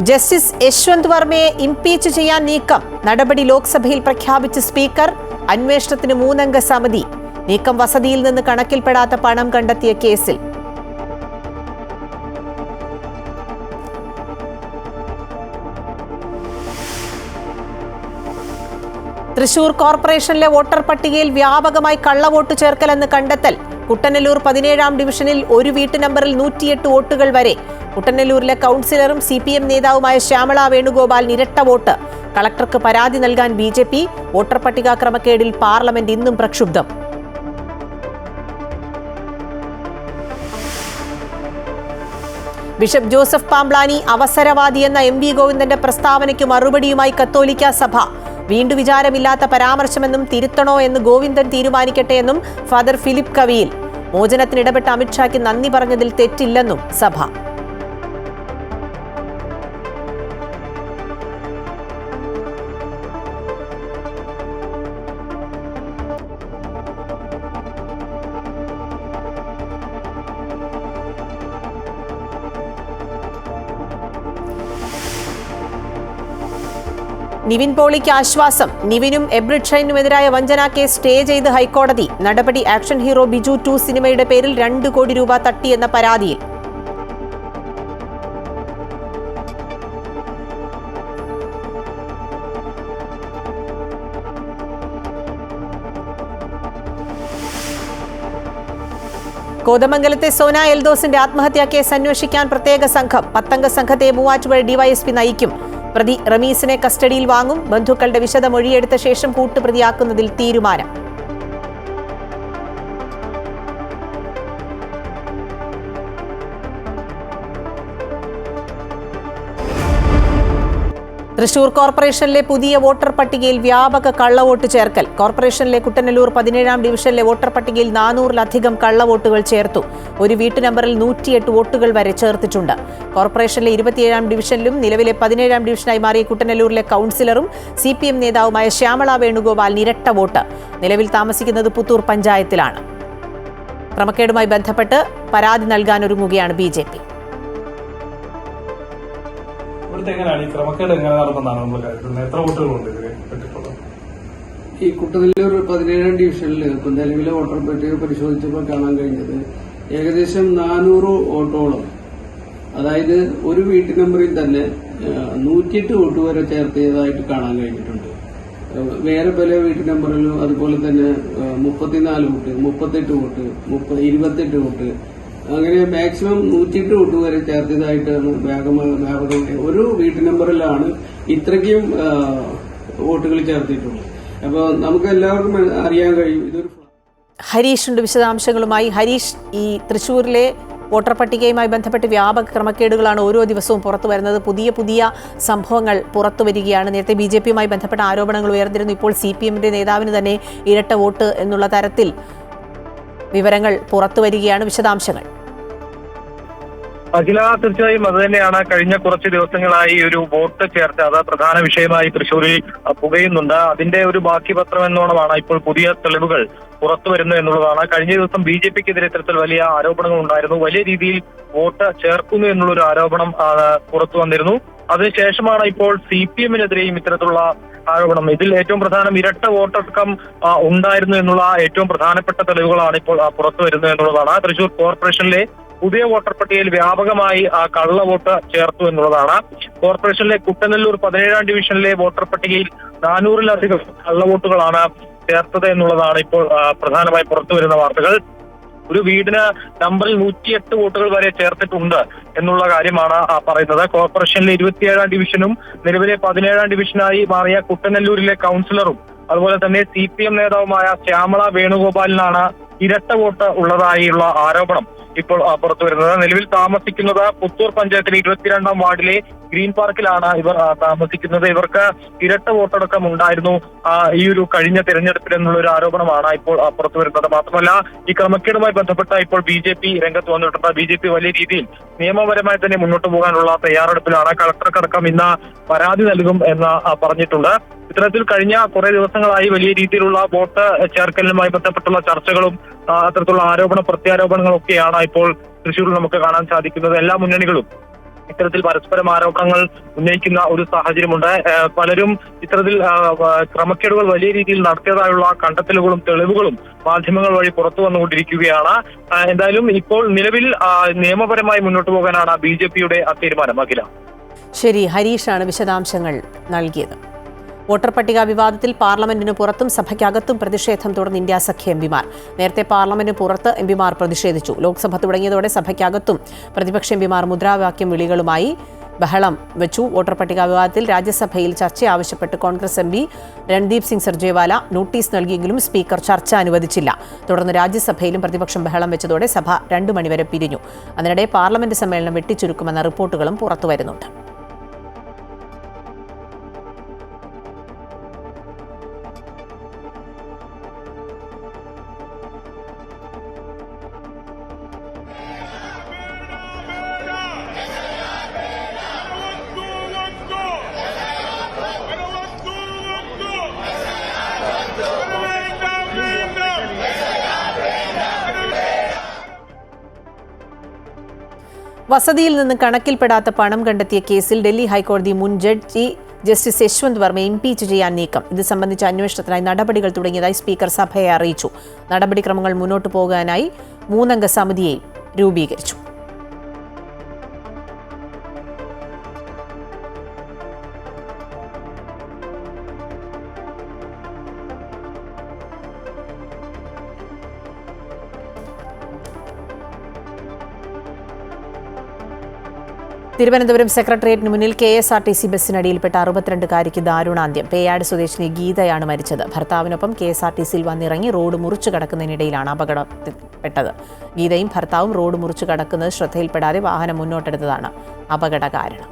Justice Yashwant വർമ്മയെ impeach ചെയ്യാൻ നീക്കം. നടപടി ലോക്സഭയിൽ പ്രഖ്യാപിച്ച സ്പീക്കർ. അന്വേഷണത്തിന് 3 അംഗ സമിതി. നീക്കം വസതിയിൽ നിന്ന് കണക്കിൽപ്പെടാത്ത പണം കണ്ടെത്തിയ കേസിൽ. തൃശൂർ കോർപ്പറേഷനിലെ വോട്ടർ പട്ടികയിൽ വ്യാപകമായി കള്ളവോട്ട് ചേർക്കലെന്ന് കണ്ടെത്തൽ. കുട്ടനല്ലൂർ 17-ാം ഡിവിഷനിൽ ഒരു വീട്ടു നമ്പറിൽ 108 വോട്ടുകൾ വരെ. കുട്ടനല്ലൂരിലെ കൌൺസിലറും CPM നേതാവുമായ ശ്യാമള വേണുഗോപാലിന് ഇരട്ട വോട്ട്. കളക്ടർക്ക് പരാതി നൽകാൻ BJP. വോട്ടർ പട്ടിക ക്രമക്കേടിൽ പാർലമെന്റ് ഇന്നും പ്രക്ഷുബ്ധം. ബിഷപ്പ് ജോസഫ് പാംബ്ലാനി അവസരവാദിയെന്ന MV ഗോവിന്ദന്റെ പ്രസ്താവനയ്ക്ക് മറുപടിയുമായി കത്തോലിക്ക സഭ. വീണ്ടും വിചാരമില്ലാത്ത പരാമർശമെന്നും തിരുത്തണോ എന്ന് ഗോവിന്ദൻ തീരുമാനിക്കട്ടെ എന്നും ഫാദർ ഫിലിപ്പ് കവിയിൽ. മോചനത്തിനിടപെട്ട അമിത്ഷായ്ക്ക് നന്ദി പറഞ്ഞതിൽ തെറ്റില്ലെന്നും സഭ. നിവിൻ പോളിക്ക് ആശ്വാസം. നിവിനും എബ്രിഡ് ഷൈനുമെതിരായ വഞ്ചനാ കേസ് സ്റ്റേ ചെയ്ത് ഹൈക്കോടതി. നടപടി ആക്ഷൻ ഹീറോ ബിജു 2 സിനിമയുടെ പേരിൽ 2 കോടി രൂപ തട്ടിയെന്ന പരാതിയിൽ. കോതമംഗലത്തെ സോന എൽദോസിന്റെ ആത്മഹത്യാ കേസ് അന്വേഷിക്കാൻ പ്രത്യേക സംഘം. 10 അംഗ സംഘത്തെ മൂവാറ്റുപുഴ DYSP നയിക്കും. പ്രതി റമീസിനെ കസ്റ്റഡിയിൽ വാങ്ങും. ബന്ധുക്കളുടെ വിശദ മൊഴിയെടുത്ത ശേഷം കൂട്ടുപ്രതിയാക്കുന്നതിൽ തീരുമാനം. തൃശൂർ കോർപ്പറേഷനിലെ പുതിയ വോട്ടർ പട്ടികയിൽ വ്യാപക കള്ളവോട്ട് ചേർക്കൽ. കോർപ്പറേഷനിലെ കുട്ടനല്ലൂർ 17-ാം ഡിവിഷനിലെ വോട്ടർ പട്ടികയിൽ 400-ലധികം കള്ളവോട്ടുകൾ ചേർത്തു. ഒരു വീട്ടു നമ്പറിൽ 108 വോട്ടുകൾ വരെ ചേർത്തിട്ടുണ്ട്. കോർപ്പറേഷനിലെ 27-ാം ഡിവിഷനിലും നിലവിലെ 17-ാം ഡിവിഷനായി മാറിയ കുട്ടനല്ലൂരിലെ കൌൺസിലറും CPM നേതാവുമായ ശ്യാമള വേണുഗോപാലിന് ഇരട്ട വോട്ട്. നിലവിൽ താമസിക്കുന്നത് പുത്തൂർ പഞ്ചായത്തിലാണ്. ക്രമക്കേടുമായി ബന്ധപ്പെട്ട് പരാതി നൽകാനൊരുങ്ങുകയാണ് BJP. ഈ കുട്ടനല്ലൂർ 17-ാം ഡിവിഷനിൽ നിലവിലെ വോട്ടർ പട്ടിക പരിശോധിച്ചപ്പോൾ കാണാൻ കഴിഞ്ഞത് ഏകദേശം 400 വോട്ടോളം, അതായത് ഒരു വീട്ടു നമ്പറിൽ തന്നെ 108 വോട്ട് വരെ ചേർത്തതായിട്ട് കാണാൻ കഴിഞ്ഞിട്ടുണ്ട്. വേറെ പല വീട്ടു നമ്പറിലും അതുപോലെ തന്നെ 34 വോട്ട്, 38 വോട്ട്, 28 വോട്ട്, അങ്ങനെ മാക്സിമം 108 വോട്ട് വരെ ചേർത്തതായിട്ടാണ് വ്യാപകമായി ഒരു വീട്ടു നമ്പറിലാണ് ഇത്രയ്ക്കും വോട്ടുകൾ ചേർത്തിട്ടുള്ളത്. അപ്പോൾ നമുക്ക് എല്ലാവർക്കും അറിയാൻ കഴിയും ഇതൊരു. ഹരീഷ് ഉണ്ട് വിശദാംശങ്ങളുമായി. ഹരീഷ്, ഈ തൃശ്ശൂരിലെ വോട്ടർ പട്ടികയുമായി ബന്ധപ്പെട്ട് വ്യാപക ക്രമക്കേടുകളാണ് ഓരോ ദിവസവും പുറത്തു വരുന്നത്. പുതിയ സംഭവങ്ങൾ പുറത്തു വരികയാണ്. നേരത്തെ BJPയുമായി ബന്ധപ്പെട്ട ആരോപണങ്ങൾ ഉയർന്നിരുന്നു. ഇപ്പോൾ CPMന്റെ നേതാവിന് തന്നെ ഇരട്ട വോട്ട് എന്നുള്ള തരത്തിൽ വിവരങ്ങൾ പുറത്തു വരികയാണ്. വിശദാംശങ്ങൾ. അഖില, തീർച്ചയായും അത് തന്നെയാണ്. കഴിഞ്ഞ കുറച്ച് ദിവസങ്ങളായി ഒരു വോട്ട് ചേർച്ച അത് പ്രധാന വിഷയമായി തൃശ്ശൂരിൽ പുകയുന്നുണ്ട്. അതിന്റെ ഒരു ബാക്കി പത്രം എന്നോണമാണ് ഇപ്പോൾ പുതിയ തെളിവുകൾ പുറത്തു വരുന്നു എന്നുള്ളതാണ്. കഴിഞ്ഞ ദിവസം BJPക്കെതിരെ ഇത്തരത്തിൽ വലിയ ആരോപണങ്ങൾ ഉണ്ടായിരുന്നു. വലിയ രീതിയിൽ വോട്ട് ചേർക്കുന്നു എന്നുള്ളൊരു ആരോപണം പുറത്തു വന്നിരുന്നു. അതിനുശേഷമാണ് ഇപ്പോൾ CPMനെതിരെയും ഇത്തരത്തിലുള്ള ആരോപണം. ഇതിൽ ഏറ്റവും പ്രധാനം ഇരട്ട വോട്ടടക്കം ഉണ്ടായിരുന്നു എന്നുള്ള ഏറ്റവും പ്രധാനപ്പെട്ട തെളിവുകളാണ് ഇപ്പോൾ പുറത്തു വരുന്നത് എന്നുള്ളതാണ്. തൃശൂർ കോർപ്പറേഷനിലെ പുതിയ വോട്ടർ പട്ടികയിൽ വ്യാപകമായി കള്ളവോട്ട് ചേർത്തു എന്നുള്ളതാണ്. കോർപ്പറേഷനിലെ കുട്ടനല്ലൂർ 17-ാം ഡിവിഷനിലെ വോട്ടർ പട്ടികയിൽ 400-ലധികം കള്ളവോട്ടുകളാണ് ചേർത്തത് എന്നുള്ളതാണ് ഇപ്പോൾ പ്രധാനമായി പുറത്തു വരുന്ന വാർത്തകൾ. ഒരു വീടിന് നമ്പറിൽ 108 വോട്ടുകൾ വരെ ചേർത്തിട്ടുണ്ട് എന്നുള്ള കാര്യമാണ് പറയുന്നത്. കോർപ്പറേഷനിലെ 27-ാം ഡിവിഷനും നിലവിലെ 17-ാം ഡിവിഷനായി മാറിയ കുട്ടനല്ലൂരിലെ കൌൺസിലറും അതുപോലെ തന്നെ CPM നേതാവുമായ ശ്യാമള വേണുഗോപാലിനാണ് ഇരട്ട വോട്ട് ഉള്ളതായുള്ള ആരോപണം ഇപ്പോൾ പുറത്തു വരുന്നത്. നിലവിൽ താമസിക്കുന്നത് പുത്തൂർ പഞ്ചായത്തിലെ 22-ാം വാർഡിലെ ഗ്രീൻ പാർക്കിലാണ് ഇവർ താമസിക്കുന്നത്. ഇവർക്ക് ഇരട്ട വോട്ടടക്കം ഉണ്ടായിരുന്നു ഈ ഒരു കഴിഞ്ഞ തെരഞ്ഞെടുപ്പിൽ എന്നുള്ള ഒരു ആരോപണമാണ് ഇപ്പോൾ പുറത്തു വരുന്നത്. മാത്രമല്ല, ഈ ക്രമക്കേടുമായി ബന്ധപ്പെട്ട ഇപ്പോൾ BJP രംഗത്ത് വന്നിട്ടുണ്ട്. BJP വലിയ രീതിയിൽ നിയമപരമായി തന്നെ മുന്നോട്ട് പോകാനുള്ള തയ്യാറെടുപ്പിലാണ്. കളക്ടർക്കടക്കം ഇന്ന് പരാതി നൽകും എന്ന് പറഞ്ഞിട്ടുണ്ട്. ഇത്തരത്തിൽ കഴിഞ്ഞ കുറെ ദിവസങ്ങളായി വലിയ രീതിയിലുള്ള വോട്ട് ചേർക്കലുമായി ബന്ധപ്പെട്ടുള്ള ചർച്ചകളും അത്തരത്തിലുള്ള ആരോപണ പ്രത്യാരോപണങ്ങളൊക്കെയാണ് ഇപ്പോൾ തൃശ്ശൂരിൽ നമുക്ക് കാണാൻ സാധിക്കുന്നത്. എല്ലാ മുന്നണികളും ഇത്തരത്തിൽ പരസ്പരം ആരോപണങ്ങൾ ഉന്നയിക്കുന്ന ഒരു സാഹചര്യമുണ്ട്. പലരും ഇത്തരത്തിൽ ക്രമക്കേടുകൾ വലിയ രീതിയിൽ നടത്തിയതായുള്ള കണ്ടെത്തലുകളും തെളിവുകളും മാധ്യമങ്ങൾ വഴി പുറത്തു വന്നുകൊണ്ടിരിക്കുകയാണ്. എന്തായാലും ഇപ്പോൾ നിലവിൽ നിയമപരമായി മുന്നോട്ട് പോകാനാണ് BJPയുടെ തീരുമാനം. അഖില. ശരി, ഹരീഷാണ് വിശദാംശങ്ങൾ നൽകിയത്. വോട്ടർ പട്ടിക വിവാദത്തിൽ പാർലമെന്റിന് പുറത്തും സഭയ്ക്കകത്തും പ്രതിഷേധം തുടർന്ന് ഇന്ത്യ സഖ്യ എംപിമാർ. നേരത്തെ പാർലമെന്റിന് പുറത്ത് എംപിമാർ പ്രതിഷേധിച്ചു. ലോക്സഭ തുടങ്ങിയതോടെ സഭയ്ക്കകത്തും പ്രതിപക്ഷ എംപിമാർ മുദ്രാവാക്യം വിളികളുമായി ബഹളം വെച്ചു. വോട്ടർ പട്ടിക വിവാദത്തിൽ രാജ്യസഭയിൽ ചർച്ച ആവശ്യപ്പെട്ട് കോൺഗ്രസ് MP രൺദീപ് സിംഗ് സർജേവാല നോട്ടീസ് നൽകിയെങ്കിലും സ്പീക്കർ ചർച്ച അനുവദിച്ചില്ല. തുടർന്ന് രാജ്യസഭയിലും പ്രതിപക്ഷം ബഹളം വെച്ചതോടെ സഭ 2 മണിവരെ പിരിഞ്ഞു. അതിനിടെ പാർലമെന്റ് സമ്മേളനം വെട്ടിച്ചുരുക്കുമെന്ന റിപ്പോർട്ടുകളും പുറത്തുവരുന്നുണ്ട്. വസതിയിൽ നിന്ന് കണക്കിൽപ്പെടാത്ത പണം കണ്ടെത്തിയ കേസിൽ ഡൽഹി ഹൈക്കോടതി മുൻ ജഡ്ജി ജസ്റ്റിസ് യശ്വന്ത് വർമ്മയെ ഇംപീച്ച് ചെയ്യാൻ നീക്കം. ഇത് സംബന്ധിച്ച അന്വേഷണത്തിനായി നടപടികൾ തുടങ്ങിയതായി സ്പീക്കർ സഭയെ അറിയിച്ചു. നടപടിക്രമങ്ങൾ മുന്നോട്ടു പോകാനായി 3-അംഗ സമിതിയെ രൂപീകരിച്ചു. തിരുവനന്തപുരം സെക്രട്ടേറിയറ്റിന് മുന്നിൽ KSRTC ബസ്സിനടിയിൽപ്പെട്ട 62-കാരിക്ക് ദാരുണാന്ത്യം. പേയാട് സ്വദേശിനി ഗീതയാണ് മരിച്ചത്. ഭർത്താവിനൊപ്പം KSRTCയിൽ വന്നിറങ്ങി റോഡ് മുറിച്ചു കടക്കുന്നതിനിടയിലാണ് അപകടത്തിൽപ്പെട്ടത്. ഗീതയും ഭർത്താവും റോഡ് മുറിച്ചു കടക്കുന്നത് ശ്രദ്ധയിൽപ്പെടാതെ വാഹനം മുന്നോട്ടെടുത്തതാണ് അപകട കാരണം.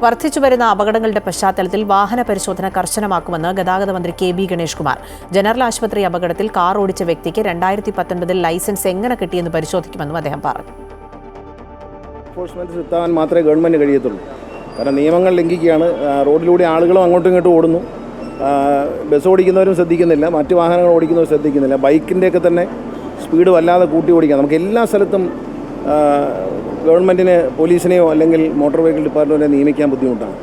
വർദ്ധിച്ചുവരുന്ന അപകടങ്ങളുടെ പശ്ചാത്തലത്തിൽ വാഹന പരിശോധന കർശനമാക്കുമെന്ന് ഗതാഗത മന്ത്രി KB ഗണേഷ് കുമാർ. ജനറൽ ആശുപത്രി അപകടത്തിൽ കാർ ഓടിച്ച വ്യക്തിക്ക് 2019 ലൈസൻസ് എങ്ങനെ കിട്ടിയെന്ന് പരിശോധിക്കുമെന്നും അദ്ദേഹം പറഞ്ഞു. എൻഫോഴ്സ്മെന്റ് എത്താൻ മാത്രമേ ഗവൺമെന്റ് കഴിയത്തുള്ളൂ. കാരണം നിയമങ്ങൾ ലംഘിക്കുകയാണ്. റോഡിലൂടെ ആളുകളും അങ്ങോട്ടും ഇങ്ങോട്ടും ഓടുന്നു. ബസ് ഓടിക്കുന്നവരും ശ്രദ്ധിക്കുന്നില്ല, മറ്റു വാഹനങ്ങൾ ഓടിക്കുന്നവരും ശ്രദ്ധിക്കുന്നില്ല. ബൈക്കിൻ്റെയൊക്കെ തന്നെ സ്പീഡ് വല്ലാതെ കൂട്ടി ഓടിക്കാം. നമുക്ക് എല്ലാ സ്ഥലത്തും ഗവൺമെൻറ്റിന് പോലീസിനെയോ അല്ലെങ്കിൽ മോട്ടോർ വെഹിക്കിൾ ഡിപ്പാർട്ട്മെൻറ്റിനെ നിയമിക്കാൻ ബുദ്ധിമുട്ടാണ്.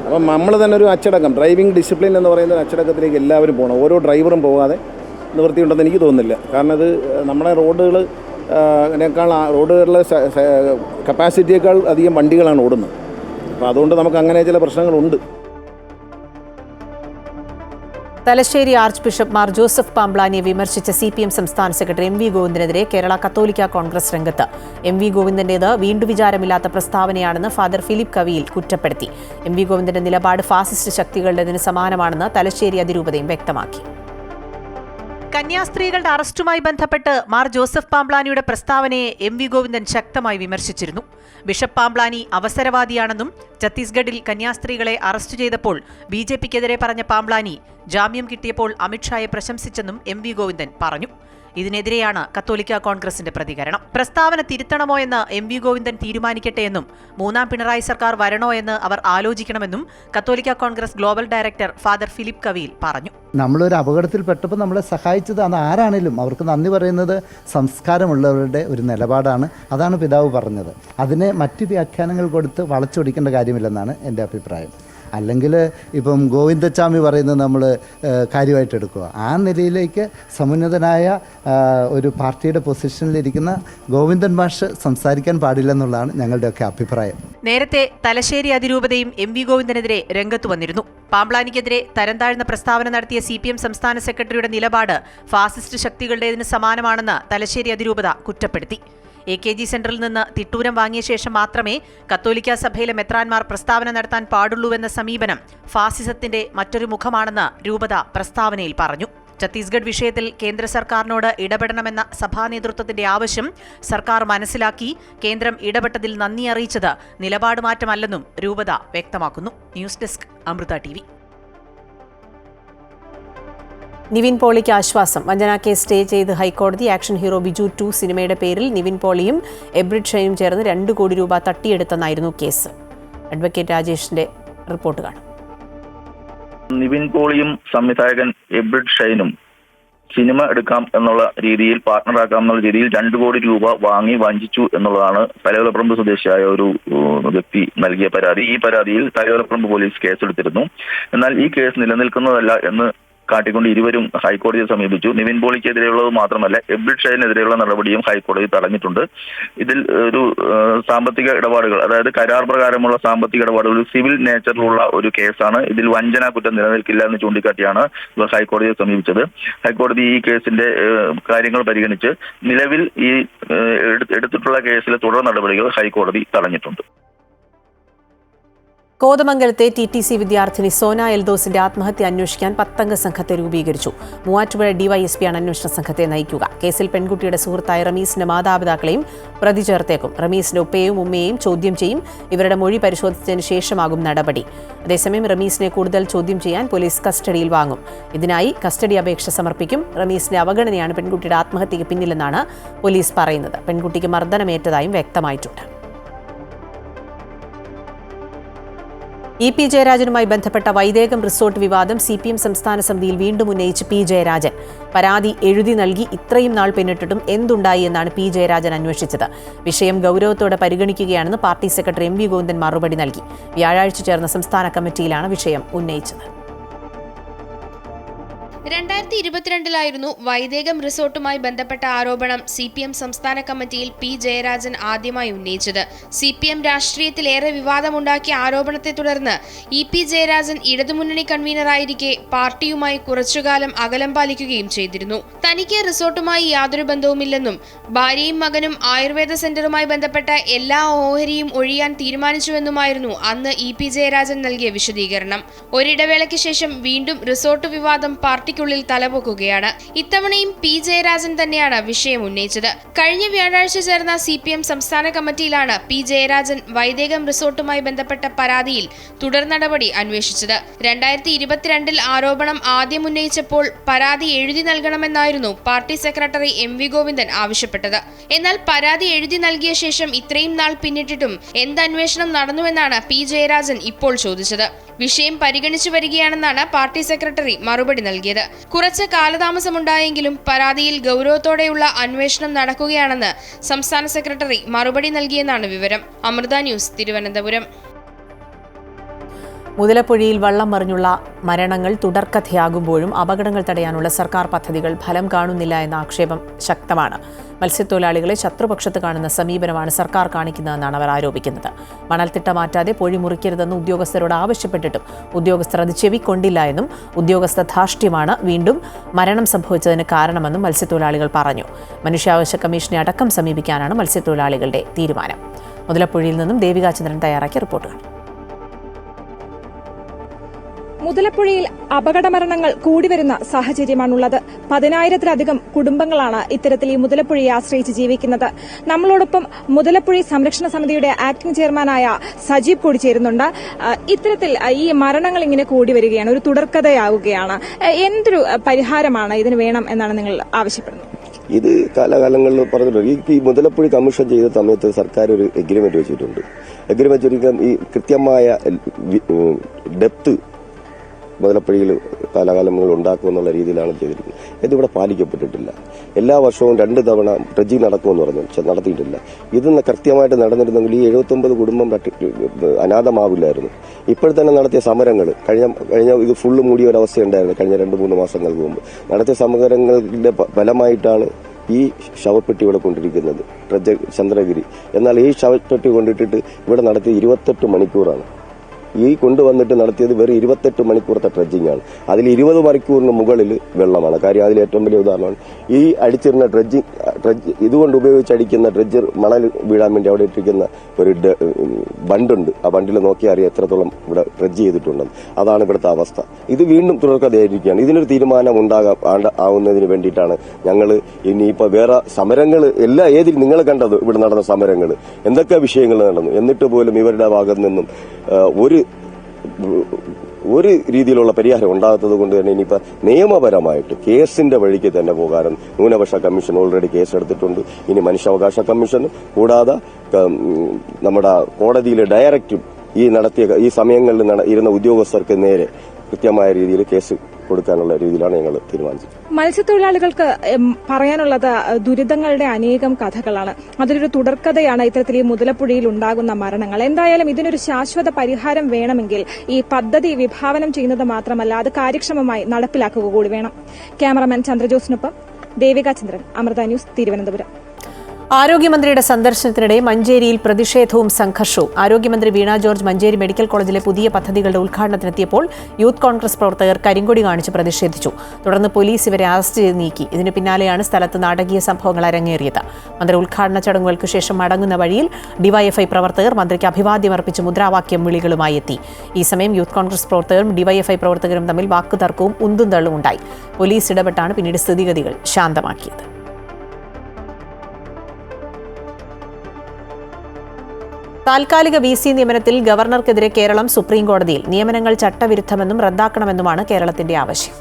അപ്പം നമ്മൾ തന്നെ ഒരു അച്ചടക്കം, ഡ്രൈവിംഗ് ഡിസിപ്ലിൻ എന്ന് പറയുന്ന ഒരു അച്ചടക്കത്തിലേക്ക് എല്ലാവരും പോകണം. ഓരോ ഡ്രൈവറും പോകാതെ നിവൃത്തിയുണ്ടെന്ന് എനിക്ക് തോന്നുന്നില്ല. കാരണം അത് നമ്മുടെ റോഡുകളിലെ കപ്പാസിറ്റിയേക്കാൾ അധികം വണ്ടികളാണ് ഓടുന്നത്. അപ്പോൾ അതുകൊണ്ട് നമുക്ക് അങ്ങനെ ചില പ്രശ്നങ്ങളുണ്ട്. തലശ്ശേരി ആർച്ച് ബിഷപ്പ് മാർ ജോസഫ് പാംബ്ലാനിയെ വിമർശിച്ച CPM സംസ്ഥാന സെക്രട്ടറി MV ഗോവിന്ദനെതിരെ കേരള കത്തോലിക്ക കോൺഗ്രസ് രംഗത്ത്. MV ഗോവിന്ദന്റേത് വീണ്ടുവിചാരമില്ലാത്ത പ്രസ്താവനയാണെന്ന് ഫാദർ ഫിലിപ്പ് കവിയിൽ കുറ്റപ്പെടുത്തി. MV ഗോവിന്ദന്റെ നിലപാട് ഫാസിസ്റ്റ് ശക്തികളുടേതിന് സമാനമാണെന്ന് തലശ്ശേരി അതിരൂപതയും വ്യക്തമാക്കി. കന്യാസ്ത്രീകളുടെ അറസ്റ്റുമായി ബന്ധപ്പെട്ട് മാർ ജോസഫ് പാംബ്ലാനിയുടെ പ്രസ്താവനയെ MV ഗോവിന്ദൻ ശക്തമായി വിമർശിച്ചിരുന്നു. ബിഷപ്പ് പാംബ്ലാനി അവസരവാദിയാണെന്നും ഛത്തീസ്ഗഡിൽ കന്യാസ്ത്രീകളെ അറസ്റ്റ് ചെയ്തപ്പോൾ BJPക്കെതിരെ പറഞ്ഞ പാംബ്ലാനി ജാമ്യം കിട്ടിയപ്പോൾ അമിത്ഷായെ പ്രശംസിച്ചെന്നും MV ഗോവിന്ദൻ പറഞ്ഞു. ഇതിനെതിരെയാണ് കത്തോലിക്ക കോൺഗ്രസിന്റെ പ്രതികരണം. പ്രസ്താവന തിരുത്തണമോ എന്ന് MV ഗോവിന്ദൻ തീരുമാനിക്കട്ടെ എന്നും 3ാം പിണറായി സർക്കാർ വരണോ എന്ന് അവർ ആലോചിക്കണമെന്നും കത്തോലിക്ക congress global director father Philip Kaviyil പറഞ്ഞു. നമ്മളൊരു അപകടത്തിൽപ്പെട്ടപ്പോൾ നമ്മളെ സഹായിച്ചത് അത് ആരാണേലും അവർക്ക് നന്ദി പറയുന്നത് സംസ്കാരമുള്ളവരുടെ ഒരു നിലപാടാണ്. അതാണ് പിതാവ് പറഞ്ഞത്. അതിനെ മറ്റ് വ്യാഖ്യാനങ്ങൾ കൊടുത്ത് വളച്ചൊടിക്കേണ്ട കാര്യമില്ലെന്നാണ് എൻ്റെ അഭിപ്രായം. അല്ലെങ്കിൽ ഇപ്പം ഗോവിന്ദച്ചാമി പറയുന്നത് നമ്മൾ കാര്യമായിട്ട് എടുക്കുക. ആ നിലയിലേക്ക് സമുന്നതനായ ഒരു പാർട്ടിയുടെ പൊസിഷനിലിരിക്കുന്ന ഗോവിന്ദൻ മാഷ് സംസാരിക്കാൻ പാടില്ലെന്നുള്ളതാണ് ഞങ്ങളുടെയൊക്കെ അഭിപ്രായം. നേരത്തെ തലശ്ശേരി അതിരൂപതയും MV ഗോവിന്ദനെതിരെ രംഗത്ത് വന്നിരുന്നു. പാംബ്ലാനിക്കെതിരെ തരംതാഴ്ന്ന പ്രസ്താവന നടത്തിയ CPM സംസ്ഥാന സെക്രട്ടറിയുടെ നിലപാട് ഫാസിസ്റ്റ് ശക്തികളുടേതിന് സമാനമാണെന്ന് തലശ്ശേരി അതിരൂപത കുറ്റപ്പെടുത്തി. AKG സെന്ററിൽ നിന്ന് തിട്ടൂരം വാങ്ങിയ ശേഷം മാത്രമേ കത്തോലിക്ക സഭയിലെ മെത്രാൻമാർ പ്രസ്താവന നടത്താൻ പാടുള്ളൂവെന്ന സമീപനം ഫാസിസത്തിന്റെ മറ്റൊരു മുഖമാണെന്ന് രൂപത പ്രസ്താവനയിൽ പറഞ്ഞു. ഛത്തീസ്ഗഡ് വിഷയത്തിൽ കേന്ദ്ര സർക്കാരിനോട് ഇടപെടണമെന്ന സഭാ നേതൃത്വത്തിന്റെ ആവശ്യം സർക്കാർ മനസ്സിലാക്കി കേന്ദ്രം ഇടപെട്ടതിൽ നന്ദി അറിയിച്ചത് നിലപാട് മാറ്റമല്ലെന്നും രൂപത വ്യക്തമാക്കുന്നു. News desk Amrita TV. Nivin പോളിക്ക് ആശ്വാസം. വഞ്ചന കേസ് സ്റ്റേ ചെയ്ത് ഹൈക്കോടതി. ആക്ഷൻ ഹീറോ ബിജു 2 സിനിമയുടെ പേരിൽ നിവിൻ പോളിയും എബ്രിഡ് ഷൈനും ചേർന്ന് 2 കോടി രൂപ തട്ടിയെടുത്തെന്നായിരുന്നു കേസ്. അഡ്വക്കേറ്റ് രാജേഷിന്റെ റിപ്പോർട്ട് കാണാം. നിവിൻ പോളിയും സംവിധായകൻ എബ്രിഡ് ഷൈനും സിനിമ എടുക്കാം എന്നുള്ള രീതിയിൽ, പാർട്ട്ണറാക്കാം എന്നുള്ള രീതിയിൽ 2 കോടി രൂപ വാങ്ങി വഞ്ചിച്ചു എന്നുള്ളതാണ് തലയോലപ്പറമ്പ് സ്വദേശിയായ ഒരു വ്യക്തി നൽകിയ പരാതി. ഈ പരാതിയിൽ തലയോലപ്പറമ്പ് പോലീസ് കേസെടുത്തിരുന്നു. എന്നാൽ ഈ കേസ് നിലനിൽക്കുന്നതല്ല എന്ന് കാട്ടിക്കൊണ്ട് ഇരുവരും ഹൈക്കോടതിയെ സമീപിച്ചു. നിവിൻ പോളിക്കെതിരെയുള്ളത് മാത്രമല്ല, എബിൾ ഷൈനെതിരെയുള്ള നടപടിയും ഹൈക്കോടതി തടഞ്ഞിട്ടുണ്ട്. ഇതിൽ ഒരു സാമ്പത്തിക ഇടപാടുകൾ, അതായത് കരാർ പ്രകാരമുള്ള സാമ്പത്തിക ഇടപാടുകൾ സിവിൽ നേച്ചറിലുള്ള ഒരു കേസാണ്. ഇതിൽ വഞ്ചനാ കുറ്റം നിലനിൽക്കില്ല എന്ന് ചൂണ്ടിക്കാട്ടിയാണ് ഇവർ ഹൈക്കോടതിയെ സമീപിച്ചത്. ഹൈക്കോടതി ഈ കേസിന്റെ കാര്യങ്ങൾ പരിഗണിച്ച് നിലവിൽ ഈ എടുത്തിട്ടുള്ള കേസിലെ തുടർ നടപടികൾ ഹൈക്കോടതി തടഞ്ഞിട്ടുണ്ട്. കോതമംഗലത്തെ TTC വിദ്യാർത്ഥിനി സോന എൽദോസിന്റെ ആത്മഹത്യ അന്വേഷിക്കാൻ 10 അംഗ സംഘത്തെ രൂപീകരിച്ചു. മൂവാറ്റുപുഴ ഡിവൈഎസ്പിയാണ് അന്വേഷണ സംഘത്തെ നയിക്കുക. കേസിൽ പെൺകുട്ടിയുടെ സുഹൃത്തായ റമീസിന്റെ മാതാപിതാക്കളെയും പ്രതി ചേർത്തേക്കും. റമീസിന്റെ ഉപ്പയെയും ഉമ്മയെയും ചോദ്യം ചെയ്യും. ഇവരുടെ മൊഴി പരിശോധിച്ചതിന് ശേഷമാകും നടപടി. അതേസമയം റമീസിനെ കൂടുതൽ ചോദ്യം ചെയ്യാൻ പോലീസ് കസ്റ്റഡിയിൽ വാങ്ങും. ഇതിനായി കസ്റ്റഡി അപേക്ഷ സമർപ്പിക്കും. റമീസിന്റെ അവഗണനയാണ് പെൺകുട്ടിയുടെ ആത്മഹത്യയ്ക്ക് പിന്നിലെന്നാണ് പോലീസ് പറയുന്നത്. പെൺകുട്ടിക്ക് മർദ്ദനമേറ്റതായും വ്യക്തമായിട്ടുണ്ട്. EP ജയരാജനുമായി ബന്ധപ്പെട്ട വൈദേകം റിസോർട്ട് വിവാദം CPM സംസ്ഥാന സമിതിയിൽ വീണ്ടും ഉന്നയിച്ച് P ജയരാജൻ. പരാതി എഴുതി നൽകി ഇത്രയും നാൾ പിന്നിട്ടിട്ടും എന്തുണ്ടായി എന്നാണ് P ജയരാജൻ അന്വേഷിച്ചത്. വിഷയം ഗൗരവത്തോടെ പരിഗണിക്കുകയാണെന്ന് പാർട്ടി സെക്രട്ടറി MV ഗോവിന്ദൻ മറുപടി നൽകി. വ്യാഴാഴ്ച ചേർന്ന സംസ്ഥാന കമ്മിറ്റിയിലാണ് വിഷയം ഉന്നയിച്ചത്. 2022 വൈദേകം റിസോർട്ടുമായി ബന്ധപ്പെട്ട ആരോപണം CPM സംസ്ഥാന കമ്മിറ്റിയിൽ P ജയരാജൻ ആദ്യമായി ഉന്നയിച്ചത്. CPM രാഷ്ട്രീയത്തിലേറെ വിവാദമുണ്ടാക്കിയ ആരോപണത്തെ തുടർന്ന് EP ജയരാജൻ ഇടതുമുന്നണി കൺവീനറായിരിക്കെ പാർട്ടിയുമായി കുറച്ചുകാലം അകലം പാലിക്കുകയും ചെയ്തിരുന്നു. തനിക്ക് റിസോർട്ടുമായി യാതൊരു ബന്ധവുമില്ലെന്നും ഭാര്യയും മകനും ആയുർവേദ സെന്ററുമായി ബന്ധപ്പെട്ട എല്ലാ ഓഹരിയും ഒഴിയാൻ തീരുമാനിച്ചുവെന്നുമായിരുന്നു അന്ന് EP ജയരാജൻ നൽകിയ വിശദീകരണം. ഒരിടവേളയ്ക്ക് ശേഷം വീണ്ടും റിസോർട്ട് വിവാദം പാർട്ടിക്കുള്ളിൽ തലപൊക്കുകയാണ്. ഇത്തവണയും P ജയരാജൻ തന്നെയാണ് വിഷയം ഉന്നയിച്ചത്. കഴിഞ്ഞ വ്യാഴാഴ്ച ചേർന്ന CPM സംസ്ഥാന കമ്മിറ്റിയിലാണ് P ജയരാജൻ വൈദേകം റിസോർട്ടുമായി ബന്ധപ്പെട്ട പരാതിയിൽ തുടർ നടപടി അന്വേഷിച്ചത്. 2022 ആരോപണം ആദ്യം ഉന്നയിച്ചപ്പോൾ പരാതി എഴുതി നൽകണമെന്നായിരുന്നു പാർട്ടി സെക്രട്ടറി MV ഗോവിന്ദൻ ആവശ്യപ്പെട്ടത്. എന്നാൽ പരാതി എഴുതി നൽകിയ ശേഷം ഇത്രയും നാൾ പിന്നിട്ടിട്ടും എന്ത് അന്വേഷണം നടന്നുവെന്നാണ് P ജയരാജൻ ഇപ്പോൾ ചോദിച്ചത്. വിഷയം പരിഗണിച്ചു വരികയാണെന്നാണ് പാർട്ടി സെക്രട്ടറി മറുപടി നൽകിയത്. കുറച്ച് കാലതാമസമുണ്ടായെങ്കിലും പരാതിയിൽ ഗൗരവത്തോടെയുള്ള അന്വേഷണം നടക്കുകയാണെന്ന് സംസ്ഥാന സെക്രട്ടറി മറുപടി നൽകിയെന്നാണ് വിവരം. അമൃത ന്യൂസ്, തിരുവനന്തപുരം. മുതലപ്പുഴയിൽ വള്ളം മറിഞ്ഞുള്ള മരണങ്ങൾ തുടർക്കഥയാകുമ്പോഴും അപകടങ്ങൾ തടയാനുള്ള സർക്കാർ പദ്ധതികൾ ഫലം കാണുന്നില്ല എന്ന ആക്ഷേപം ശക്തമാണ്. മത്സ്യത്തൊഴിലാളികളെ ശത്രുപക്ഷത്ത് കാണുന്ന സമീപനമാണ് സർക്കാർ കാണിക്കുന്നതെന്നാണ് അവർ ആരോപിക്കുന്നത്. മണൽത്തിട്ട മാറ്റാതെ പൊഴി മുറിക്കരുതെന്ന് ഉദ്യോഗസ്ഥരോട് ആവശ്യപ്പെട്ടിട്ടും ഉദ്യോഗസ്ഥർ അത് ചെവിക്കൊണ്ടില്ല എന്നും ഉദ്യോഗസ്ഥ ധാർഷ്ട്യമാണ് വീണ്ടും മരണം സംഭവിച്ചതിന് കാരണമെന്നും മത്സ്യത്തൊഴിലാളികൾ പറഞ്ഞു. മനുഷ്യാവകാശ കമ്മീഷനെ അടക്കം സമീപിക്കാനാണ് മത്സ്യത്തൊഴിലാളികളുടെ തീരുമാനം. മുതലപ്പുഴയിൽ നിന്നും ദേവികാചന്ദ്രൻ തയ്യാറാക്കിയ റിപ്പോർട്ടുകൾ. മുതലപ്പുഴയിൽ അപകടമരണങ്ങൾ കൂടിവരുന്ന സാഹചര്യമാണുള്ളത്. 10,000-ത്തിലധികം കുടുംബങ്ങളാണ് ഇത്തരത്തിൽ ഈ മുതലപ്പുഴയെ ആശ്രയിച്ച് ജീവിക്കുന്നത്. നമ്മളോടൊപ്പം മുതലപ്പുഴ സംരക്ഷണ സമിതിയുടെ ആക്ടിംഗ് ചെയർമാനായ സജീവ് കൂടി ചേരുന്നുണ്ട്. ഇത്തരത്തിൽ ഈ മരണങ്ങൾ ഇങ്ങനെ കൂടി വരികയാണ്, ഒരു തുടർക്കഥയാവുകയാണ്. എന്തൊരു പരിഹാരമാണ് ഇതിന് വേണം എന്നാണ് നിങ്ങൾ ആവശ്യപ്പെടുന്നത്? ഇത് കാലകാലങ്ങളിൽ പറഞ്ഞിട്ടുണ്ട്. ഈ മുതലപ്പുഴ കമ്മീഷൻ ചെയ്ത സമയത്ത് സർക്കാർ ഒരു എഗ്രിമെന്റ് വെച്ചിട്ടുണ്ട്. എഗ്രിമെന്റ് ഒരിക്കലും ഈ കൃത്യമായ ഡെപ്ത് മുതലപ്പുഴയിൽ കാലാകാലങ്ങൾ ഉണ്ടാക്കുമെന്നുള്ള രീതിയിലാണ് ചെയ്തിരിക്കുന്നത്. ഇതിവിടെ പാലിക്കപ്പെട്ടിട്ടില്ല. എല്ലാ വർഷവും 2 തവണ ഡ്രഡ്ജിങ് നടക്കുമെന്ന് പറഞ്ഞു, പക്ഷെ നടത്തിയിട്ടില്ല. ഇതൊന്ന് കൃത്യമായിട്ട് നടന്നിരുന്നെങ്കിൽ ഈ 79 കുടുംബം അനാഥമാവില്ലായിരുന്നു. ഇപ്പോഴത്തന്നെ നടത്തിയ സമരങ്ങൾ കഴിഞ്ഞ ഇത് ഫുള്ള് മൂടിയ ഒരവസ്ഥയുണ്ടായിരുന്നു. കഴിഞ്ഞ 2-3 മാസങ്ങൾക്ക് മുമ്പ് നടത്തിയ സമരങ്ങളുടെ ഫലമായിട്ടാണ് ഈ ശവപ്പെട്ടി ഇവിടെ കൊണ്ടിരിക്കുന്നത്, ചന്ദ്രഗിരി. എന്നാൽ ഈ ശവപ്പെട്ടി കൊണ്ടിട്ടിട്ട് ഇവിടെ നടത്തിയ 28 മണിക്കൂറാണ്. ഈ കൊണ്ടുവന്നിട്ട് നടത്തിയത് വെറും 28 മണിക്കൂറത്തെ ട്രഡ്ജിംഗ് ആണ്. അതിൽ 20 മണിക്കൂറിന് മുകളിൽ വെള്ളമാണ്. കാര്യം അതിൽ ഏറ്റവും വലിയ ഉദാഹരണമാണ് ഈ അടിച്ചിരുന്ന ഇതുകൊണ്ട് ഉപയോഗിച്ചടിക്കുന്ന ഡ്രഡ്ജർ മണൽ വീഴാൻ വേണ്ടി അവിടെ ഇട്ടിരിക്കുന്ന ഒരു ബണ്ടുണ്ട്. ആ ബണ്ടിൽ നോക്കിയാൽ അറിയാം എത്രത്തോളം ഇവിടെ ഡ്രഡ്ജ് ചെയ്തിട്ടുണ്ടെന്ന്. അതാണ് ഇവിടുത്തെ അവസ്ഥ. ഇത് വീണ്ടും തുടർക്കഥയായിരിക്കുകയാണ്. ഇതിനൊരു തീരുമാനം ആവുന്നതിന് വേണ്ടിയിട്ടാണ് ഞങ്ങൾ ഇനിയിപ്പോൾ വേറെ സമരങ്ങൾ ഏതിൽ നിങ്ങൾ കണ്ടത് ഇവിടെ നടന്ന സമരങ്ങൾ എന്തൊക്കെ വിഷയങ്ങൾ നടന്നു, എന്നിട്ട് പോലും ഇവരുടെ ഭാഗത്ത് നിന്നും ഒരു രീതിയിലുള്ള പരിഹാരം ഉണ്ടാകാത്തത് കൊണ്ട് തന്നെ ഇനിയിപ്പോൾ നിയമപരമായിട്ട് കേസിന്റെ വഴിക്ക് തന്നെ പോകാനും ന്യൂനപക്ഷ കമ്മീഷൻ ഓൾറെഡി കേസെടുത്തിട്ടുണ്ട്. ഇനി മനുഷ്യാവകാശ കമ്മീഷനും കൂടാതെ നമ്മുടെ കോടതിയിലെ ഡയറക്റ്റും ഈ സമയങ്ങളിൽ ഇരുന്ന ഉദ്യോഗസ്ഥർക്ക് നേരെ കൃത്യമായ രീതിയിൽ കേസ് കൊടുക്കാനുള്ള രീതിയിലാണ് ഞങ്ങൾ തീരുമാനിച്ചത്. മത്സ്യത്തൊഴിലാളികൾക്ക് പറയാനുള്ളത് ദുരിതങ്ങളുടെ അനേകം കഥകളാണ്. അതിലൊരു തുടർക്കഥയാണ് ഇത്തരത്തിൽ ഈ മുതലപ്പുഴയിൽ ഉണ്ടാകുന്ന മരണങ്ങൾ. എന്തായാലും ഇതിനൊരു ശാശ്വത പരിഹാരം വേണമെങ്കിൽ ഈ പദ്ധതി വിഭാവനം ചെയ്യുന്നത് മാത്രമല്ല, അത് കാര്യക്ഷമമായി നടപ്പിലാക്കുക കൂടി വേണം. ക്യാമറമാൻ ചന്ദ്രജോസിനൊപ്പം ദേവിക ചന്ദ്രൻ, അമൃത ന്യൂസ്, തിരുവനന്തപുരം. ആരോഗ്യമന്ത്രിയുടെ സന്ദർശനത്തിനിടെ മഞ്ചേരിയിൽ പ്രതിഷേധവും സംഘർഷവും. ആരോഗ്യമന്ത്രി വീണ ജോർജ് മഞ്ചേരി മെഡിക്കൽ കോളേജിലെ പുതിയ പദ്ധതികളുടെ ഉദ്ഘാടനത്തിനെത്തിയപ്പോൾ യൂത്ത് കോൺഗ്രസ് പ്രവർത്തകർ കരിങ്കൊടി കാണിച്ച് പ്രതിഷേധിച്ചു. തുടർന്ന് പോലീസ് ഇവരെ അറസ്റ്റ് ചെയ്ത് നീക്കി. ഇതിന് പിന്നാലെയാണ് സ്ഥലത്ത് നാടകീയ സംഭവങ്ങൾ അരങ്ങേറിയത്. മന്ത്രി ഉദ്ഘാടന ചടങ്ങുകൾക്ക് ശേഷം മടങ്ങുന്ന വഴിയിൽ ഡിവൈഎഫ്ഐ പ്രവർത്തകർ മന്ത്രിക്ക് അഭിവാദ്യമർപ്പിച്ച് മുദ്രാവാക്യം വിളികളുമായി എത്തി. ഈ സമയം യൂത്ത് കോൺഗ്രസ് പ്രവർത്തകരും ഡിവൈഎഫ്ഐ പ്രവർത്തകരും തമ്മിൽ വാക്കുതർക്കവും ഉന്തും തള്ളും ഉണ്ടായി. പോലീസ് ഇടപെട്ടാണ് പിന്നീട് സ്ഥിതിഗതികൾ ശാന്തമാക്കിയത്. താൽക്കാലിക VC നിയമനത്തിൽ ഗവർണർക്കെതിരെ കേരളം സുപ്രീംകോടതിയിൽ. നിയമനങ്ങൾ ചട്ടവിരുദ്ധമെന്നും റദ്ദാക്കണമെന്നുമാണ് കേരളത്തിന്റെ ആവശ്യം.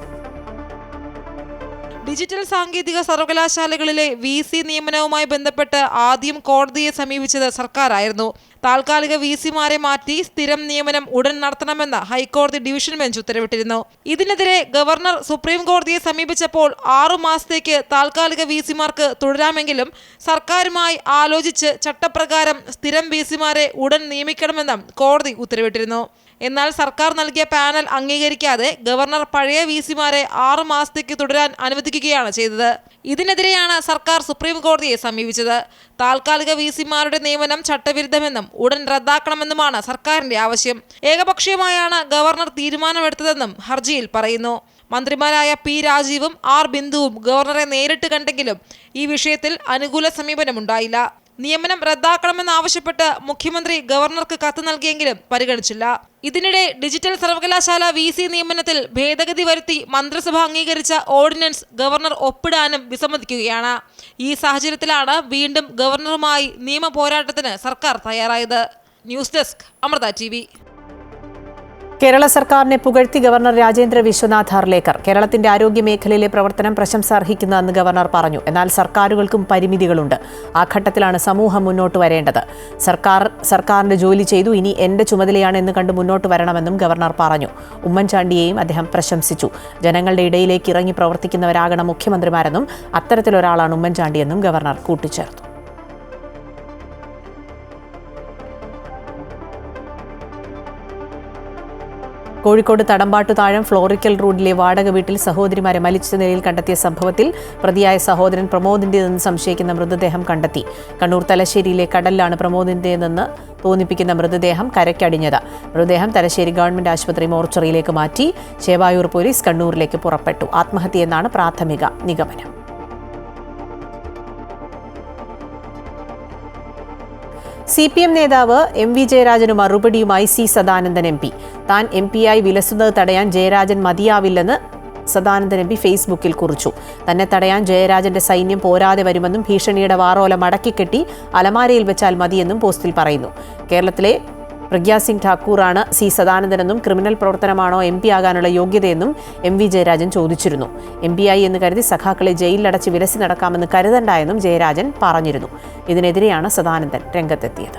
ഡിജിറ്റൽ സാങ്കേതിക സർവകലാശാലകളിലെ VC നിയമനവുമായി ബന്ധപ്പെട്ട് ആദ്യം കോടതിയെ സമീപിച്ചത് സർക്കാരായിരുന്നു. താൽക്കാലിക VCമാരെ മാറ്റി സ്ഥിരം നിയമനം ഉടൻ നടത്തണമെന്ന് ഹൈക്കോടതി ഡിവിഷൻ ബെഞ്ച് ഉത്തരവിട്ടിരുന്നു. ഇതിനെതിരെ ഗവർണർ സുപ്രീം കോടതിയെ സമീപിച്ചപ്പോൾ 6 മാസത്തേക്ക് താൽക്കാലിക VCമാർക്ക് തുടരാമെങ്കിലും സർക്കാരുമായി ആലോചിച്ച് ചട്ടപ്രകാരം സ്ഥിരം VCമാരെ ഉടൻ നിയമിക്കണമെന്നും കോടതി ഉത്തരവിട്ടിരുന്നു. എന്നാൽ സർക്കാർ നൽകിയ പാനൽ അംഗീകരിക്കാതെ ഗവർണർ പഴയ VCമാരെ 6 മാസത്തേക്ക് തുടരാൻ അനുവദിക്കുകയാണ് ചെയ്തത്. ഇതിനെതിരെയാണ് സർക്കാർ സുപ്രീം കോടതിയെ സമീപിച്ചത്. താൽക്കാലിക VCമാരുടെ നിയമനം ചട്ടവിരുദ്ധമെന്നും ഉടൻ റദ്ദാക്കണമെന്നുമാണ് സർക്കാരിന്റെ ആവശ്യം. ഏകപക്ഷീയമായാണ് ഗവർണർ തീരുമാനമെടുത്തതെന്നും ഹർജിയിൽ പറയുന്നു. മന്ത്രിമാരായ P രാജീവും R ബിന്ദുവും ഗവർണറെ നേരിട്ട് കണ്ടെങ്കിലും ഈ വിഷയത്തിൽ അനുകൂല സമീപനമുണ്ടായില്ല. നിയമനം റദ്ദാക്കണമെന്നാവശ്യപ്പെട്ട് മുഖ്യമന്ത്രി ഗവർണർക്ക് കത്ത് നൽകിയെങ്കിലും പരിഗണിച്ചില്ല. ഇതിനിടെ ഡിജിറ്റൽ സർവകലാശാല VC നിയമനത്തിൽ ഭേദഗതി വരുത്തി മന്ത്രിസഭ അംഗീകരിച്ച ഓർഡിനൻസ് ഗവർണർ ഒപ്പിടാനും വിസമ്മതിക്കുകയാണ്. ഈ സാഹചര്യത്തിലാണ് വീണ്ടും ഗവർണറുമായി നിയമ പോരാട്ടത്തിന് സർക്കാർ തയ്യാറായത്. News desk, Amrita TV. Kerala സർക്കാരിനെ പുകഴ്ത്തി ഗവർണർ രാജേന്ദ്ര വിശ്വനാഥ് ഹർലേക്കർ. കേരളത്തിന്റെ ആരോഗ്യ മേഖലയിലെ പ്രവർത്തനം പ്രശംസ അർഹിക്കുന്നതെന്ന് ഗവർണർ പറഞ്ഞു. എന്നാൽ സർക്കാരുകൾക്കും പരിമിതികളുണ്ട്. ആ ഘട്ടത്തിലാണ് സമൂഹം മുന്നോട്ട് വരേണ്ടത്. സർക്കാരിന്റെ ജോലി ചെയ്തു, ഇനി എന്റെ ചുമതലയാണ് എന്ന് കണ്ട് മുന്നോട്ട് വരണമെന്നും ഗവർണർ പറഞ്ഞു. ഉമ്മൻചാണ്ടിയെയും അദ്ദേഹം പ്രശംസിച്ചു. ജനങ്ങളുടെ ഇടയിലേക്ക് ഇറങ്ങി പ്രവർത്തിക്കുന്നവരാകണം മുഖ്യമന്ത്രിമാരെന്നും അത്തരത്തിലൊരാളാണ് ഉമ്മൻചാണ്ടിയെന്നും ഗവർണർ കൂട്ടിച്ചേർത്തു. കോഴിക്കോട് തടമ്പാട്ടു താഴം ഫ്ലോറിക്കൽ റോഡിലെ വാടക വീട്ടിൽ സഹോദരിമാരെ മരിച്ച നിലയിൽ കണ്ടെത്തിയ സംഭവത്തിൽ പ്രതിയായ സഹോദരൻ പ്രമോദിന്റേതെന്ന് സംശയിക്കുന്ന മൃതദേഹം കണ്ടെത്തി. കണ്ണൂർ തലശ്ശേരിയിലെ കടലിലാണ് പ്രമോദിന്റേതെന്ന് തോന്നിപ്പിക്കുന്ന മൃതദേഹം കരയ്ക്കടിഞ്ഞത്. മൃതദേഹം തലശ്ശേരി ഗവൺമെന്റ് ആശുപത്രി മോർച്ചറിയിലേക്ക് മാറ്റി. ചേവായൂർ പോലീസ് കണ്ണൂരിലേക്ക് പുറപ്പെട്ടു. ആത്മഹത്യയെന്നാണ് പ്രാഥമിക നിഗമനം. CPM നേതാവ് MV ജയരാജന് മറുപടിയുമായി C സദാനന്ദൻ MP. താൻ MPയായി വിലസുന്നത് തടയാൻ ജയരാജൻ മതിയാവില്ലെന്ന് സദാനന്ദൻ MP ഫേസ്ബുക്കിൽ കുറിച്ചു. തന്നെ തടയാൻ ജയരാജന്റെ സൈന്യം പോരാതെ വരുമെന്നും ഭീഷണിയുടെ വാറോല മടക്കിക്കെട്ടി അലമാരയിൽ വെച്ചാൽ മതിയെന്നും പോസ്റ്റിൽ പറയുന്നു. കേരളത്തിലെ പ്രഗ്യാ സിംഗ് ഠാക്കൂറാണ് C സദാനന്ദനെന്നും ക്രിമിനൽ പ്രവർത്തനമാണോ MP ആകാനുള്ള യോഗ്യതയെന്നും MV ജയരാജൻ ചോദിച്ചിരുന്നു. MPയായി എന്ന് കരുതി സഖാക്കളെ ജയിലിലടച്ച് വിലസി നടക്കാമെന്ന് കരുതണ്ട എന്നും ജയരാജൻ പറഞ്ഞിരുന്നു. ഇതിനെതിരെയാണ് സദാനന്ദൻ രംഗത്തെത്തിയത്.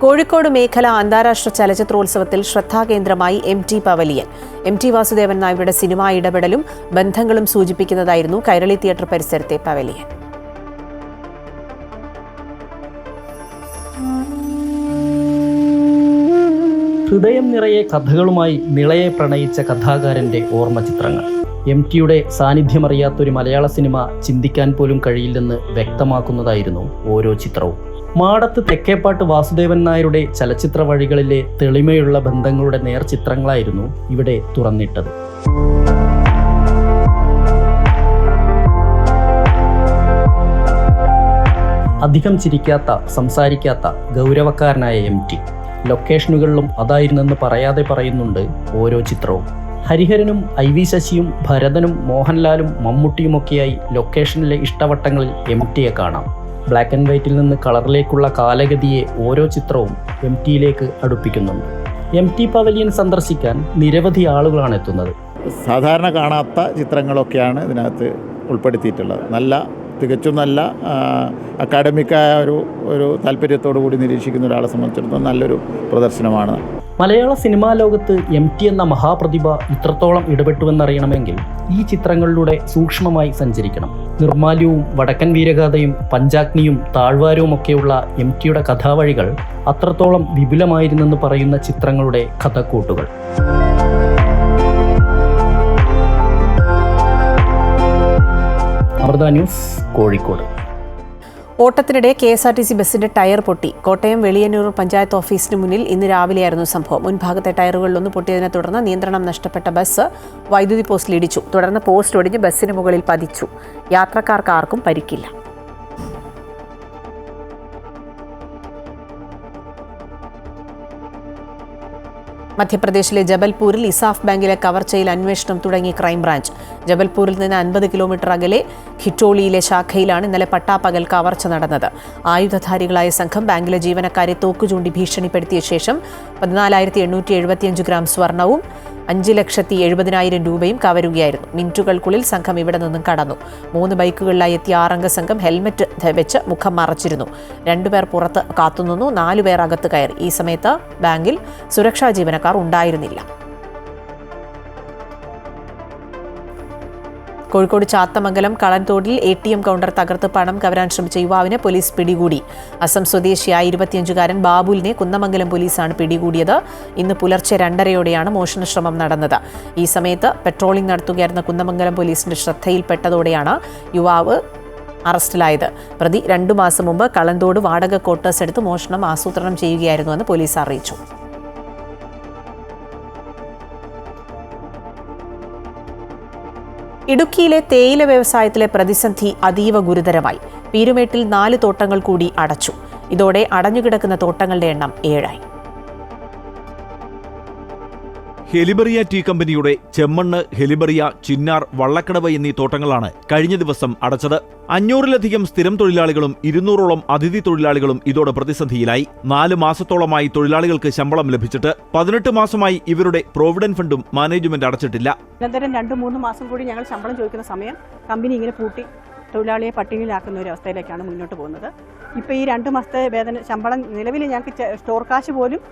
കോഴിക്കോട് മേഖല അന്താരാഷ്ട്ര ചലച്ചിത്രോത്സവത്തിൽ ശ്രദ്ധാകേന്ദ്രമായി MT പവലിയൻ. MT വാസുദേവൻ നായരുടെ സിനിമാ ഇടപെടലും ബന്ധങ്ങളും സൂചിപ്പിക്കുന്നതായിരുന്നു കൈരളി തിയേറ്റർ പരിസരത്തെ പവലിയൻ. ഹൃദയം നിറയെ കഥകളുമായി നിളയെ പ്രണയിച്ച കഥാകാരന്റെ ഓർമ്മ ചിത്രങ്ങൾ. MTയുടെ സാന്നിധ്യമറിയാത്തൊരു മലയാള സിനിമ ചിന്തിക്കാൻ പോലും കഴിയില്ലെന്ന് വ്യക്തമാക്കുന്നതായിരുന്നു ഓരോ ചിത്രവും. മാടത്ത് തെക്കേപ്പാട്ട് വാസുദേവൻ നായരുടെ ചലച്ചിത്ര വഴികളിലെ തെളിമയുള്ള ബന്ധങ്ങളുടെ നേർചിത്രങ്ങളായിരുന്നു ഇവിടെ തുറന്നിട്ടത്. അധികം ചിരിക്കാത്ത, സംസാരിക്കാത്ത, ഗൗരവക്കാരനായ MT. ലൊക്കേഷനുകളിലും അതായിരുന്നെന്ന് പറയാതെ പറയുന്നുണ്ട് ഓരോ ചിത്രവും. ഹരിഹരനും IV ശശിയും ഭരതനും മോഹൻലാലും മമ്മൂട്ടിയുമൊക്കെയായി ലൊക്കേഷനിലെ ഇഷ്ടവട്ടങ്ങളിൽ MTയെ കാണാം. ബ്ലാക്ക് ആൻഡ് വൈറ്റിൽ നിന്ന് കളറിലേക്കുള്ള കാലഗതിയെ ഓരോ ചിത്രവും MTയിലേക്ക് അടുപ്പിക്കുന്നുണ്ട്. MT പവലിയൻ സന്ദർശിക്കാൻ നിരവധി ആളുകളാണ് എത്തുന്നത്. സാധാരണ കാണാത്ത ചിത്രങ്ങളൊക്കെയാണ് ഇതിനകത്ത് ഉൾപ്പെടുത്തിയിട്ടുള്ളത്. തികച്ചും നല്ല അക്കാഡമിക്കായ ഒരു താല്പര്യത്തോടു കൂടി നിരീക്ഷിക്കുന്ന ഒരാളെ സംബന്ധിച്ചിടത്തോളം നല്ലൊരു പ്രദർശനമാണ്. മലയാള സിനിമാ ലോകത്ത് MT എന്ന മഹാപ്രതിഭ ഇത്രത്തോളം ഇടപെട്ടുവെന്നറിയണമെങ്കിൽ ഈ ചിത്രങ്ങളിലൂടെ സൂക്ഷ്മമായി സഞ്ചരിക്കണം. നിർമാല്യവും വടക്കൻ വീരഗാഥയും പഞ്ചാഗ്നിയും താഴ്വാരവും ഒക്കെയുള്ള MTയുടെ കഥാവഴികൾ അത്രത്തോളം വിപുലമായിരുന്നെന്ന് പറയുന്ന ചിത്രങ്ങളുടെ കഥക്കൂട്ടുകൾ. അമൃത ന്യൂസ്, കോഴിക്കോട്. ഓട്ടത്തിനിടെ KSRTC ബസ്സിന്റെ ടയർ പൊട്ടി. കോട്ടയം വെളിയന്നൂർ പഞ്ചായത്ത് ഓഫീസിന് മുന്നിൽ ഇന്ന് രാവിലെയായിരുന്നു സംഭവം. മുൻഭാഗത്തെ ടയറുകളിലൊന്ന് പൊട്ടിയതിനെ തുടർന്ന് നിയന്ത്രണം നഷ്ടപ്പെട്ട ബസ് വൈദ്യുതി പോസ്റ്റിൽ ഇടിച്ചു. തുടർന്ന് പോസ്റ്റ് ഒടിഞ്ഞ് ബസ്സിന് മുകളിൽ പതിച്ചു. യാത്രക്കാർക്ക് ആർക്കും പരിക്കില്ല. മധ്യപ്രദേശിലെ ജബൽപൂരിൽ ഇസാഫ് ബാങ്കിലെ കവർച്ചയിൽ അന്വേഷണം തുടങ്ങി ക്രൈംബ്രാഞ്ച്. ജബൽപൂരിൽ നിന്ന് 50 കിലോമീറ്റർ അകലെ ഖിറ്റോളിയിലെ ശാഖയിലാണ് ഇന്നലെ പട്ടാപ്പകൽ കവർച്ച നടന്നത്. ആയുധധാരികളായ സംഘം ബാങ്കിലെ ജീവനക്കാരെ തോക്കുചൂണ്ടി ഭീഷണിപ്പെടുത്തിയ ശേഷം 14,875 ഗ്രാം സ്വർണവും 5,70,000 രൂപയും കവരുകയായിരുന്നു. മിനിറ്റുകൾക്കുള്ളിൽ സംഘം ഇവിടെ നിന്നും കടന്നു. 3 ബൈക്കുകളിലായി എത്തിയ 6 അംഗ സംഘം ഹെൽമറ്റ് വെച്ച് മുഖം മറച്ചിരുന്നു. 2 പേർ പുറത്ത് കാത്തുനിന്നു. 4 പേർ അകത്ത് കയറി. ഈ സമയത്ത് ബാങ്കിൽ സുരക്ഷാ ജീവനക്കാർ ഉണ്ടായിരുന്നില്ല. കോഴിക്കോട് ചാത്തമംഗലം കളൻതോടിൽ ATM കൗണ്ടർ തകർത്ത് പണം കവരാൻ ശ്രമിച്ച യുവാവിനെ പോലീസ് പിടികൂടി. അസം സ്വദേശിയായ 25-കാരൻ ബാബുലിനെ കുന്നമംഗലം പോലീസാണ് പിടികൂടിയത്. ഇന്ന് പുലർച്ചെ 2:30-യോടെയാണ് മോഷണശ്രമം നടന്നത്. ഈ സമയത്ത് പെട്രോളിംഗ് നടത്തുകയായിരുന്ന കുന്നമംഗലം പോലീസിന്റെ ശ്രദ്ധയിൽപ്പെട്ടതോടെയാണ് യുവാവ് അറസ്റ്റിലായത്. പ്രതി 2 മാസം മുമ്പ് കളന്തോട് വാടക ക്വാർട്ടേഴ്സ് എടുത്ത് മോഷണം ആസൂത്രണം ചെയ്യുകയായിരുന്നുവെന്ന് പോലീസ് അറിയിച്ചു. ഇടുക്കിയിലെ തേയില വ്യവസായത്തിലെ പ്രതിസന്ധി അതീവ ഗുരുതരമായി. പീരുമേട്ടിൽ 4 തോട്ടങ്ങൾ കൂടി അടച്ചു. ഇതോടെ അടഞ്ഞുകിടക്കുന്ന തോട്ടങ്ങളുടെ എണ്ണം 7ആയി. ഹെലിബറിയ ടീ കമ്പനിയുടെ ചെമ്മണ്ണ്, ഹെലിബറിയ, ചിന്നാർ, വള്ളക്കടവ് എന്നീ തോട്ടങ്ങളാണ് കഴിഞ്ഞ ദിവസം അടച്ചത്. 500-ലധികം സ്ഥിരം തൊഴിലാളികളും 200-ഓളം അതിഥി തൊഴിലാളികളും ഇതോടെ പ്രതിസന്ധിയിലായി. 4 മാസത്തോളമായി തൊഴിലാളികൾക്ക് ശമ്പളം ലഭിച്ചിട്ട് 18 മാസമായി ഇവരുടെ പ്രോവിഡന്റ് ഫണ്ടും മാനേജ്മെന്റ് അടച്ചിട്ടില്ല. നിരന്തരം 2-3 മാസം കൂടി ഞങ്ങൾ ശമ്പളം ചോദിക്കുന്ന സമയം കമ്പനി ഇങ്ങനെ പൂട്ടി തൊഴിലാളിയെ പട്ടിണിയിലാക്കുന്ന ഒരു അവസ്ഥയിലേക്കാണ് മുന്നോട്ട് പോകുന്നത്. ഇപ്പോൾ ഈ 2 മാസത്തെ ശമ്പളം നിലവിൽ ഞങ്ങൾക്ക് സ്റ്റോർ കാശ് പോലും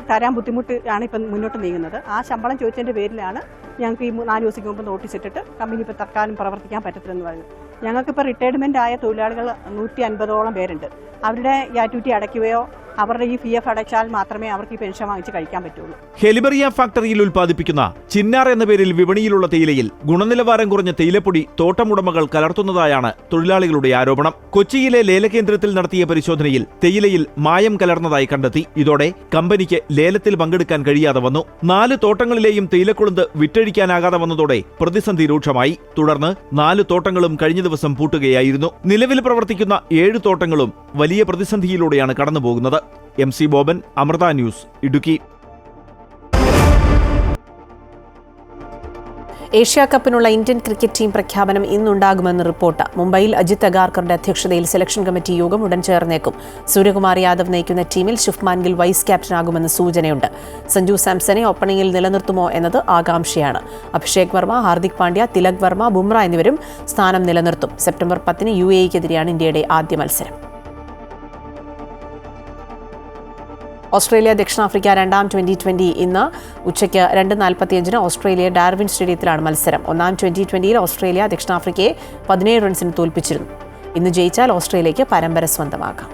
തരാൻ ബുദ്ധിമുട്ട് ആണ് ഇപ്പം മുന്നോട്ട് നീങ്ങുന്നത്. ആ ശമ്പളം ചോദിച്ചതിൻ്റെ പേരിലാണ് ഞങ്ങൾക്ക് ഈ 4 ദിവസത്തേക്ക് മുമ്പ് നോട്ടീസ് ഇട്ടിട്ട് കമ്പനി ഇപ്പോൾ തൽക്കാലം പ്രവർത്തിക്കാൻ പറ്റത്തില്ലെന്ന് പറയുന്നത്. ഞങ്ങൾക്കിപ്പോൾ റിട്ടയർമെൻ്റ് ആയ തൊഴിലാളികൾ 150ഓളം പേരുണ്ട്. അവരുടെ ഗ്രാറ്റുവിറ്റി അടയ്ക്കുകയോ അവരുടെ ഈ PF അടച്ചാൽ മാത്രമേ അവർക്ക് ഈ പെൻഷൻ വാങ്ങിച്ച് കഴിക്കാൻ പറ്റുള്ളൂ. ഹെലിബറിയ ഫാക്ടറിയിൽ ഉൽപ്പാദിപ്പിക്കുന്ന ചിന്നാർ എന്ന പേരിൽ വിപണിയിലുള്ള തേയിലയിൽ ഗുണനിലവാരം കുറഞ്ഞ തേയിലപ്പൊടി തോട്ടമുടമകൾ കലർത്തുന്നതായാണ് തൊഴിലാളികളുടെ ആരോപണം. കൊച്ചിയിലെ ലേലകേന്ദ്രത്തിൽ നടത്തിയ പരിശോധനയിൽ തേയിലയിൽ മായം കലർന്നതായി കണ്ടെത്തി. ഇതോടെ കമ്പനിക്ക് ലേലത്തിൽ പങ്കെടുക്കാൻ കഴിയാതെ വന്നു. 4 തോട്ടങ്ങളിലെയും തേയിലക്കൊളുന്ത് വിറ്റഴിക്കാനാകാതെ വന്നതോടെ പ്രതിസന്ധി രൂക്ഷമായി. തുടർന്ന് 4 തോട്ടങ്ങളും കഴിഞ്ഞ ദിവസം പൂട്ടുകയായിരുന്നു. നിലവിൽ പ്രവർത്തിക്കുന്ന 7 തോട്ടങ്ങളും വലിയ പ്രതിസന്ധിയിലൂടെയാണ് കടന്നുപോകുന്നത്. MC Boban, Amrita news, Idukki. ഏഷ്യാകപ്പിനുള്ള ഇന്ത്യൻ ക്രിക്കറ്റ് ടീം പ്രഖ്യാപനം ഇന്നുണ്ടാകുമെന്ന് റിപ്പോർട്ട്. മുംബൈയിൽ അജിത് അഗാർക്കറുടെ അധ്യക്ഷതയിൽ സെലക്ഷൻ കമ്മിറ്റി യോഗം ഉടൻ ചേർന്നേക്കും. സൂര്യകുമാർ യാദവ് നയിക്കുന്ന ടീമിൽ ശുഭ്മാൻ ഗിൽ വൈസ് ക്യാപ്റ്റനാകുമെന്ന് സൂചനയുണ്ട്. സഞ്ജു സാംസനെ ഓപ്പണിംഗിൽ നിലനിർത്തുമോ എന്നത് ആകാംക്ഷയാണ്. അഭിഷേക് വർമ്മ, ഹാർദിക് പാണ്ഡ്യ, തിലക് വർമ്മ, ബുംറ എന്നിവരും സ്ഥാനം നിലനിർത്തും. സെപ്റ്റംബർ 10 UAEക്കെതിരെയാണ് ഇന്ത്യയുടെ ആദ്യ മത്സരം. ഓസ്ട്രേലിയ ദക്ഷിണാഫ്രിക്ക 2ാം T20 ഇന്ന് ഉച്ചയ്ക്ക് 2:45 ഓസ്ട്രേലിയ ഡാർവിൻ സ്റ്റേഡിയത്തിലാണ് മത്സരം. 1ാം T20 ഓസ്ട്രേലിയ ദക്ഷിണാഫ്രിക്കയെ 17 റൺസിന് തോൽപ്പിച്ചിരുന്നു. ഇന്ന് ജയിച്ചാൽ ഓസ്ട്രേലിയയ്ക്ക് പരമ്പര സ്വന്തമാക്കാം.